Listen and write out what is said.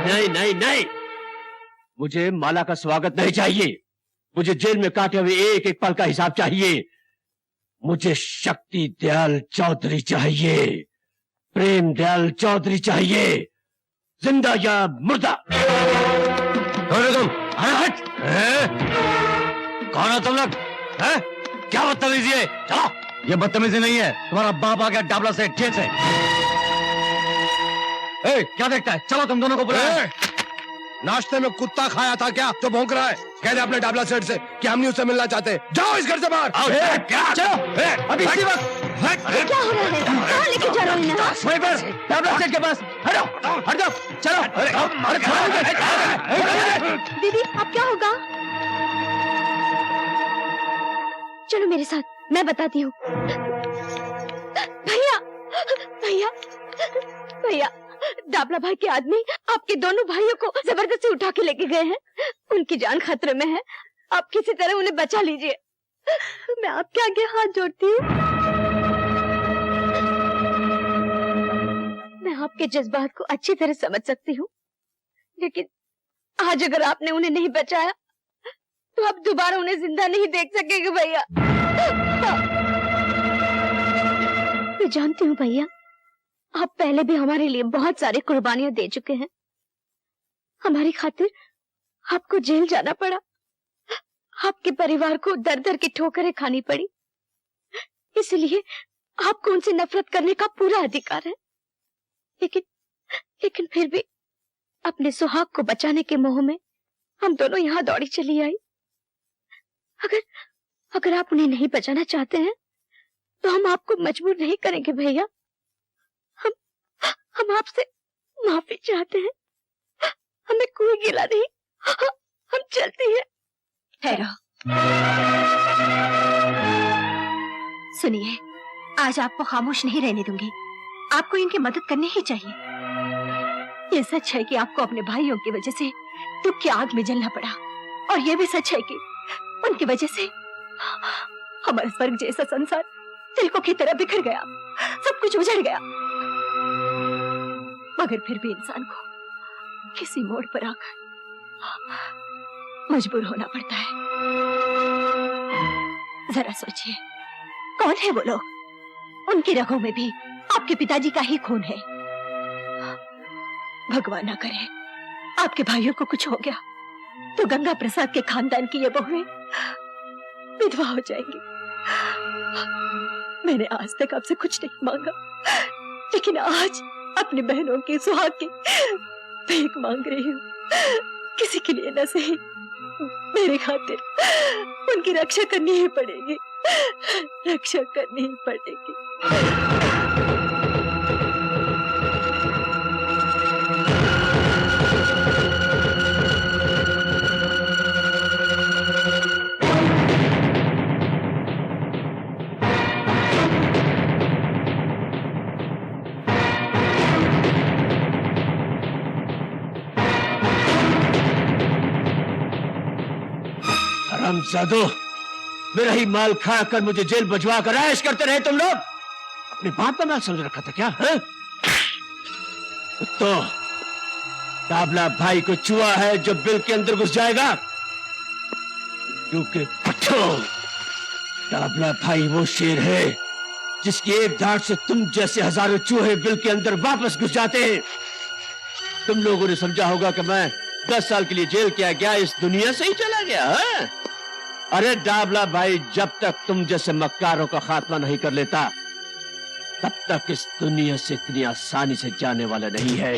नहीं नहीं नहीं, मुझे माला का स्वागत नहीं चाहिए। मुझे जेल में काटे हुए एक एक पल का हिसाब चाहिए। मुझे शक्ति दयाल चौधरी चाहिए, प्रेम दयाल चौधरी चाहिए, जिंदा या मुर्दा। तुम हट। कौन हो तुम लोग? क्या बदतमीजी है? चलो। ये बदतमीजी नहीं है, तुम्हारा बाप आ गया डाबला से, जेल से। क्या देखता है? चलो तुम दोनों को बुलाओ। नाश्ते में कुत्ता खाया था क्या जो भौंक रहा है? कह दे अपने डाबला सेठ से कि हम नहीं उससे मिलना चाहते। जाओ इस घर से बाहर। चलो अभी इसी वक्त। क्या हो रहा है? कहाँ लेके जा रहे हैं? वहीं पर डाबला सेठ के पास। हटो हट जाओ। चलो। दीदी अब क्या होगा? चलो मेरे साथ, मैं बताती हूँ। भैया भैया भैया, डाबला भाई के आदमी आपके दोनों भाइयों को जबरदस्ती उठा के लेके गए हैं। उनकी जान खतरे में है, आप किसी तरह उन्हें बचा लीजिए। मैं आपके आगे हाथ जोड़ती हूँ। मैं आपके जज्बात को अच्छी तरह समझ सकती हूँ, लेकिन आज अगर आपने उन्हें नहीं बचाया तो आप दोबारा उन्हें जिंदा नहीं देख सकेंगे भैया। मैं जानती हूँ भैया, आप पहले भी हमारे लिए बहुत सारी कुर्बानियां दे चुके हैं। हमारी खातिर आपको जेल जाना पड़ा, आपके परिवार को दर दर की ठोकरें खानी पड़ी, इसलिए आपको उनसे नफरत करने का पूरा अधिकार है। लेकिन फिर भी अपने सुहाग को बचाने के मोह में हम दोनों यहाँ दौड़ी चली आई। अगर आप उन्हें नहीं बचाना चाहते हैं तो हम आपको मजबूर नहीं करेंगे भैया। हम आपसे माफी चाहते हैं, हमें कोई गिला नहीं, हम चलते हैं। ठहरो, सुनिए, आज आपको खामोश नहीं रहने दूंगी। आपको इनकी मदद करनी ही चाहिए। ये सच है कि आपको अपने भाइयों की वजह से दुख की आग में जलना पड़ा, और ये भी सच है कि उनकी वजह से हमारा स्वर्ग जैसा संसार तिलकों की तरह बिखर गया, सब कुछ उजड़ गया। मगर फिर भी इंसान को किसी मोड़ पर आकर मजबूर होना पड़ता है। जरा सोचिए, कौन है वो लोग? उनकी रगों में भी आपके पिताजी का ही खून है। भगवान ना करे आपके भाइयों को कुछ हो गया तो गंगा प्रसाद के खानदान की ये बहुएं विधवा हो जाएंगी। मैंने आज तक आपसे कुछ नहीं मांगा, लेकिन आज अपनी बहनों के सुहाग की भीख मांग रही हूँ। किसी के लिए न सही, मेरे खातिर उनकी रक्षा करनी ही पड़ेगी, रक्षा करनी ही पड़ेगी। हरामजादो, मेरा ही माल खाकर मुझे जेल भिजवा कर ऐश करते रहे तुम लोग। अपने बाप का माल समझ रखा था क्या? तो डाबला भाई को चुआ है जो बिल के अंदर घुस जाएगा। क्योंकि डाबला भाई वो शेर है जिसकी एक धाड़ से तुम जैसे हजारों चूहे बिल के अंदर वापस घुस जाते हैं। तुम लोगों ने समझा होगा कि मैं 10 साल के लिए जेल किया गया, इस दुनिया से ही चला गया है? अरे डाबला भाई, जब तक तुम जैसे मक्कारों का खात्मा नहीं कर लेता तब तक इस दुनिया से इतनी आसानी से जाने वाला नहीं है।